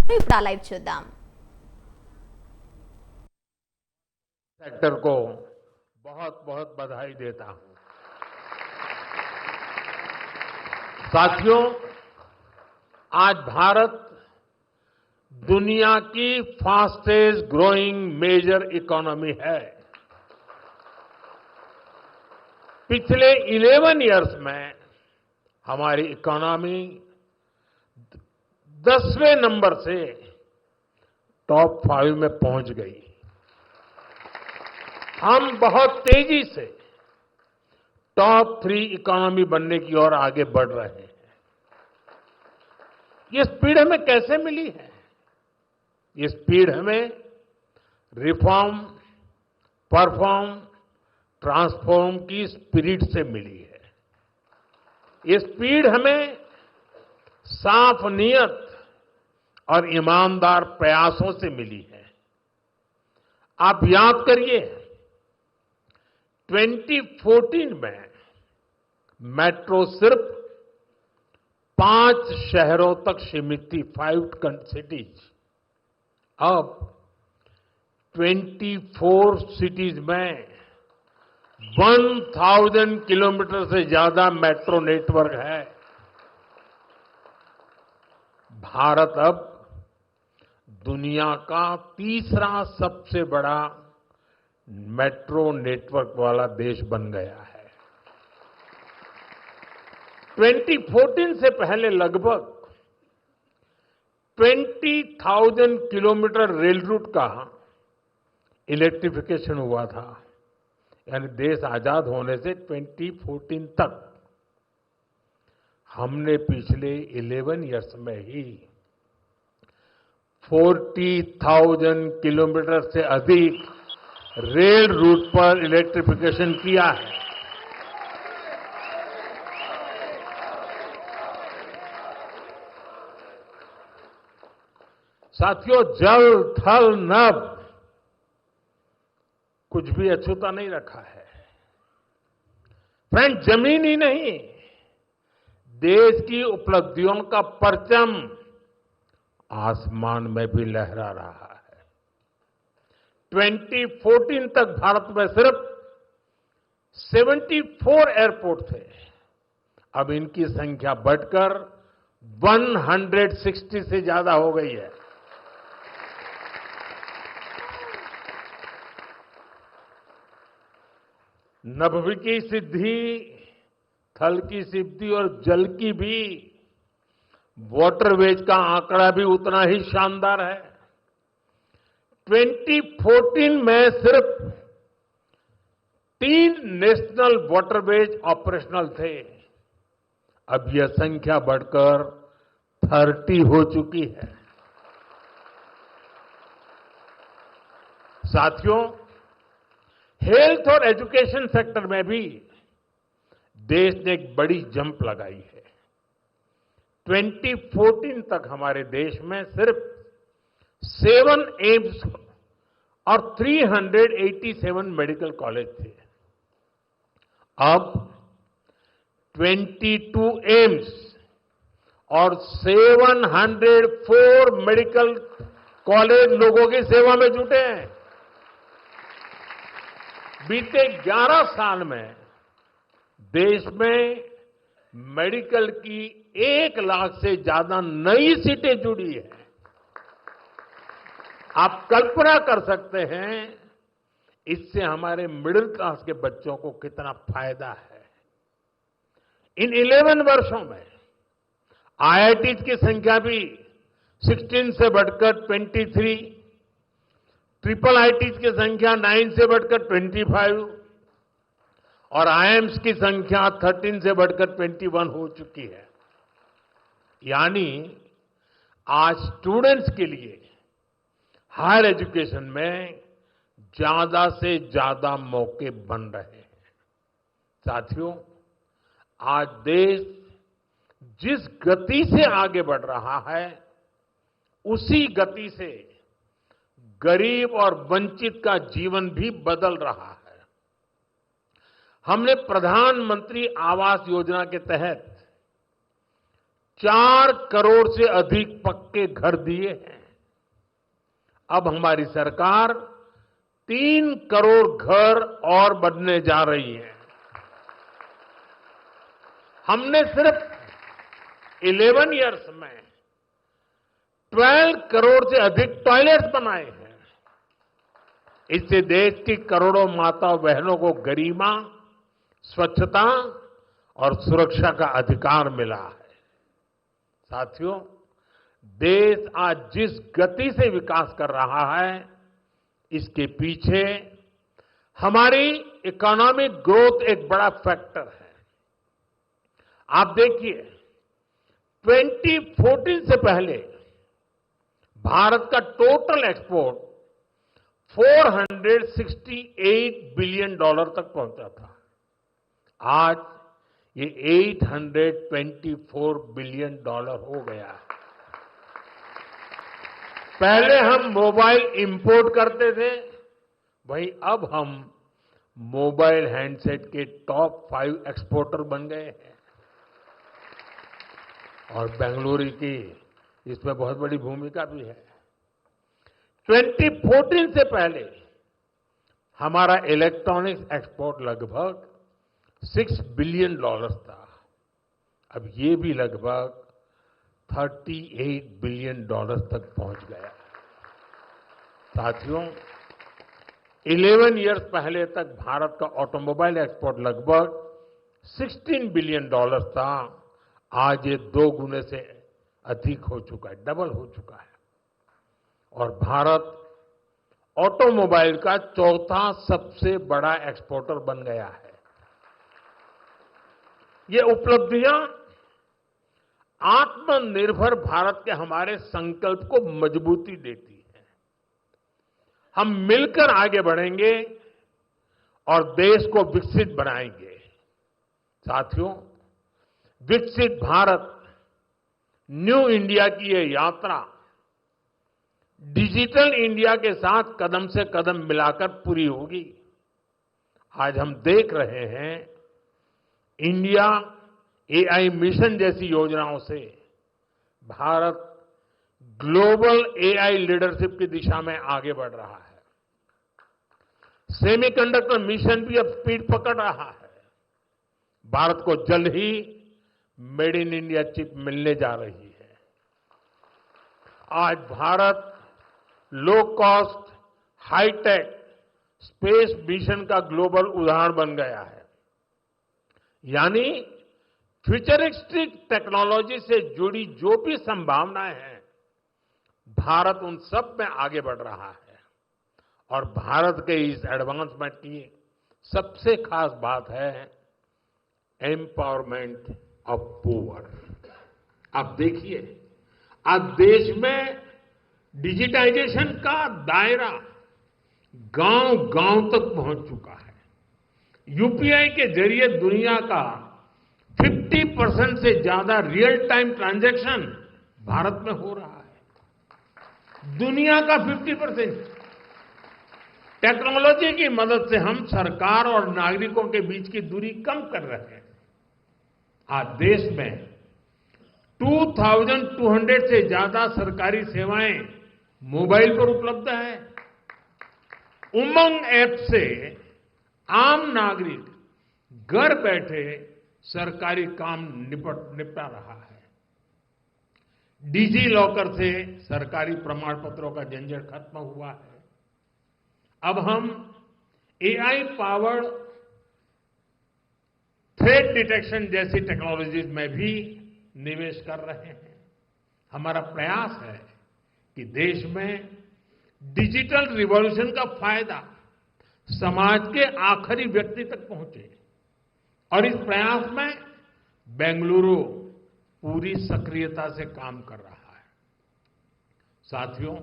ఇప్పుడు లైవ్ చూద్దాం. सेक्टर को बहुत बहुत बधाई देता हूं. साथियों, आज भारत दुनिया की फास्टेस्ट ग्रोइंग मेजर इकोनॉमी है. पिछले 11 इयर्स में हमारी इकोनॉमी 10वें नंबर से टॉप 5 में पहुंच गई. हम बहुत तेजी से टॉप 3 इकोनॉमी बनने की ओर आगे बढ़ रहे हैं. ये स्पीड हमें कैसे मिली है? ये स्पीड हमें रिफॉर्म, परफॉर्म, ट्रांसफॉर्म की स्पिरिट से मिली है. ये स्पीड हमें साफ नीयत और ईमानदार प्रयासों से मिली है. आप याद करिए, 2014 में मेट्रो सिर्फ 5 शहरों तक सीमित थी, 5 सिटीज. अब 24 सिटीज में 1000 किलोमीटर से ज्यादा मेट्रो नेटवर्क है. भारत अब दुनिया का तीसरा सबसे बड़ा मेट्रो नेटवर्क वाला देश बन गया है. 2014 से पहले लगभग 20,000 किलोमीटर रेल रूट का इलेक्ट्रिफिकेशन हुआ था. यानी देश आजाद होने से 2014 तक हमने पिछले 11 इयर्स में ही 40,000 किलोमीटर से अधिक रेल रूट पर इलेक्ट्रिफिकेशन किया है. साथियों, जल, थल, नभ कुछ भी अछूता नहीं रखा है. फ्रेंड, जमीन ही नहीं, देश की उपलब्धियों का परचम आसमान में भी लहरा रहा है. 2014 तक भारत में सिर्फ 74 एयरपोर्ट थे. अब इनकी संख्या बढ़कर 160 से ज्यादा हो गई है. नभ की सिद्धि, थल की सिद्धि और जल की भी वाटरवेज का आंकड़ा भी उतना ही शानदार है. 2014 में सिर्फ 3 नेशनल वाटरवेज ऑपरेशनल थे. अब यह संख्या बढ़कर 30 हो चुकी है. साथियों, हेल्थ और एजुकेशन सेक्टर में भी देश ने एक बड़ी जंप लगाई है. 2014 तक हमारे देश में सिर्फ 7 एम्स और 387 मेडिकल कॉलेज थे. अब 22 एम्स और 704 मेडिकल कॉलेज लोगों की सेवा में जुटे हैं. बीते 11 साल में देश में मेडिकल की 1 लाख से ज्यादा नई सीटें जुड़ी है. आप कल्पना कर सकते हैं इससे हमारे मिडिल क्लास के बच्चों को कितना फायदा है. इन 11 वर्षों में आईआईटीज की संख्या भी 16 से बढ़कर 23, ट्रिपल आईटीज की संख्या 9 से बढ़कर 25 और आईएम्स की संख्या 13 से बढ़कर 21 हो चुकी है. यानी आज स्टूडेंट्स के लिए हायर एजुकेशन में ज्यादा से ज्यादा मौके बन रहे हैं. साथियों, आज देश जिस गति से आगे बढ़ रहा है, उसी गति से गरीब और वंचित का जीवन भी बदल रहा है. हमने प्रधानमंत्री आवास योजना के तहत 4 करोड़ से अधिक पक्के घर दिए हैं। अब हमारी सरकार 3 करोड़ घर और बनने जा रही है। हमने सिर्फ 11 इयर्स में 12 करोड़ से अधिक टॉयलेट्स बनाए हैं। इससे देश की करोड़ों माताओं बहनों को गरिमा, स्वच्छता और सुरक्षा का अधिकार मिला है। साथियों, देश आज जिस गति से विकास कर रहा है, इसके पीछे हमारी इकोनॉमिक ग्रोथ एक बड़ा फैक्टर है। आप देखिए, 2014 से पहले भारत का टोटल एक्सपोर्ट $468 बिलियन तक पहुंचा था। आज ये $824 बिलियन हो गया है। पहले हम मोबाइल इंपोर्ट करते थे, वहीं अब हम मोबाइल हैंडसेट के टॉप 5 एक्सपोर्टर बन गए हैं। और बेंगलुरु की इसमें बहुत बड़ी भूमिका भी है। 2014 से पहले हमारा इलेक्ट्रॉनिक्स एक्सपोर्ट लगभग $6 बिलियन था। अब ये भी लगभग $38 बिलियन तक पहुंच गया। साथियों, 11 इयर्स पहले तक भारत का ऑटोमोबाइल एक्सपोर्ट लगभग $16 बिलियन था। आज ये 2 गुने से अधिक हो चुका है, डबल हो चुका है। और भारत ऑटोमोबाइल का चौथा सबसे बड़ा एक्सपोर्टर बन गया है। ये उपलब्धियां आत्मनिर्भर भारत के हमारे संकल्प को मजबूती देती है। हम मिलकर आगे बढ़ेंगे और देश को विकसित बनाएंगे। साथियों, विकसित भारत न्यू इंडिया की ये यात्रा डिजिटल इंडिया के साथ कदम से कदम मिलाकर पूरी होगी। आज हम देख रहे हैं, इंडिया एआई मिशन जैसी योजनाओं से भारत ग्लोबल एआई लीडरशिप की दिशा में आगे बढ़ रहा है। सेमीकंडक्टर मिशन भी अब स्पीड पकड़ रहा है। भारत को जल्द ही मेड इन इंडिया चिप मिलने जा रही है। आज Bharat low cost, high tech space mission का ग्लोबल उदाहरण बन गया है। यानी फ्यूचरिस्टिक टेक्नोलॉजी से जुड़ी जो भी संभावनाएं हैं, भारत उन सब में आगे बढ़ रहा है। और भारत के इस एडवांसमेंट की सबसे खास बात है एम्पावरमेंट ऑफ पुअर। आप देखिए, आज देश में डिजिटाइजेशन का दायरा गांव-गांव तक पहुंच चुका है। यूपीआई के जरिए दुनिया का 50% से ज्यादा रियल टाइम ट्रांजैक्शन भारत में हो रहा है। दुनिया का 50%। टेक्नोलॉजी की मदद से हम सरकार और नागरिकों के बीच की दूरी कम कर रहे हैं। आज देश में 2200 से ज्यादा सरकारी सेवाएं मोबाइल पर उपलब्ध है। उमंग ऐप से आम नागरिक घर बैठे सरकारी काम निपटा रहा है। डिजी लॉकर से सरकारी प्रमाण पत्रों का झंझट खत्म हुआ है। अब हम एआई पावर्ड थ्रेट डिटेक्शन जैसी टेक्नोलॉजीज में भी निवेश कर रहे हैं। हमारा प्रयास है कि देश में डिजिटल रिवॉल्यूशन का फायदा समाज के आखिरी व्यक्ति तक पहुंचे। और इस प्रयास में बेंगलुरु पूरी सक्रियता से काम कर रहा है। साथियों,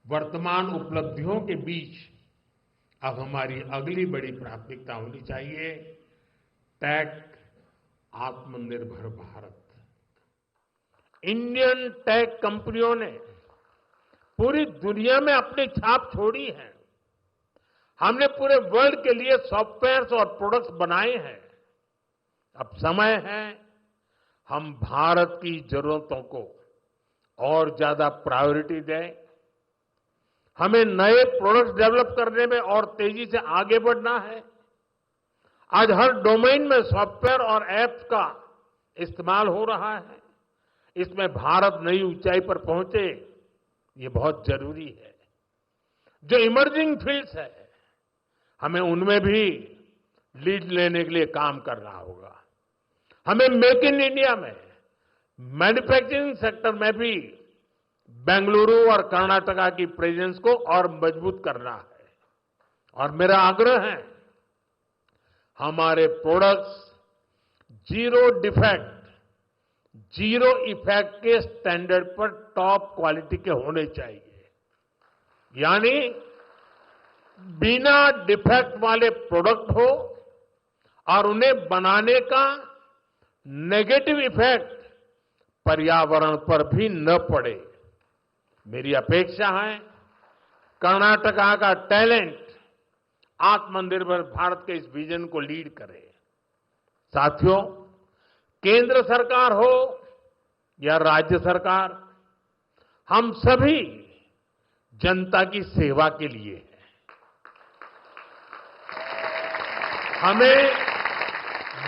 वर्तमान उपलब्धियों के बीच अब हमारी अगली बड़ी प्राथमिकता होनी चाहिए टेक आत्मनिर्भर भारत। इंडियन टेक कंपनियों ने पूरी दुनिया में अपनी छाप छोड़ी है। हमने पूरे वर्ल्ड के लिए सॉफ्टवेयर्स और प्रोडक्ट्स बनाए हैं। अब समय है हम भारत की जरूरतों को और ज्यादा प्रायोरिटी दें। हमें नए प्रोडक्ट्स डेवलप करने में और तेजी से आगे बढ़ना है। आज हर डोमेन में सॉफ्टवेयर और ऐप्स का इस्तेमाल हो रहा है। इसमें भारत नई ऊंचाई पर पहुंचे, ये बहुत जरूरी है। जो इमर्जिंग फील्ड्स है, हमें उनमें भी लीड लेने के लिए काम करना होगा। हमें मेक इन इंडिया में मैन्युफैक्चरिंग सेक्टर में भी बेंगलुरु और कर्नाटका की प्रेजेंस को और मजबूत करना है। और मेरा आग्रह है, हमारे products zero defect, zero effect के स्टैंडर्ड पर टॉप क्वालिटी के होने चाहिए। यानी बिना डिफेक्ट वाले प्रोडक्ट हो और उन्हें बनाने का नेगेटिव इफेक्ट पर्यावरण पर भी न पड़े। मेरी अपेक्षा है कर्नाटका का टैलेंट आत्मनिर्भर भारत के इस विजन को लीड करे। साथियों, केंद्र सरकार हो या राज्य सरकार, हम सभी जनता की सेवा के लिए हैं। हमें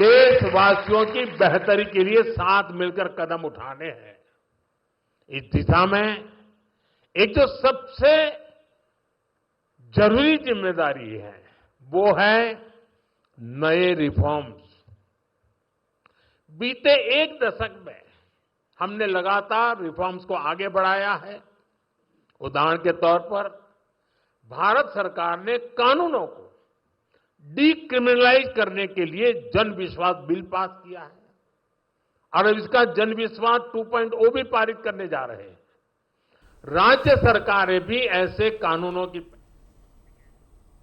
देशवासियों की बेहतरी के लिए साथ मिलकर कदम उठाने हैं। इस दिशा में एक जो सबसे जरूरी जिम्मेदारी है, वो है नए रिफॉर्म्स। बीते एक दशक में हमने लगातार रिफॉर्म्स को आगे बढ़ाया है। उदाहरण के तौर पर भारत सरकार ने कानूनों को डीक्रिमिनलाइज करने के लिए जन विश्वास बिल पास किया है और अब इसका जन विश्वास 2.0 भी पारित करने जा रहे हैं। राज्य सरकारें भी ऐसे कानूनों की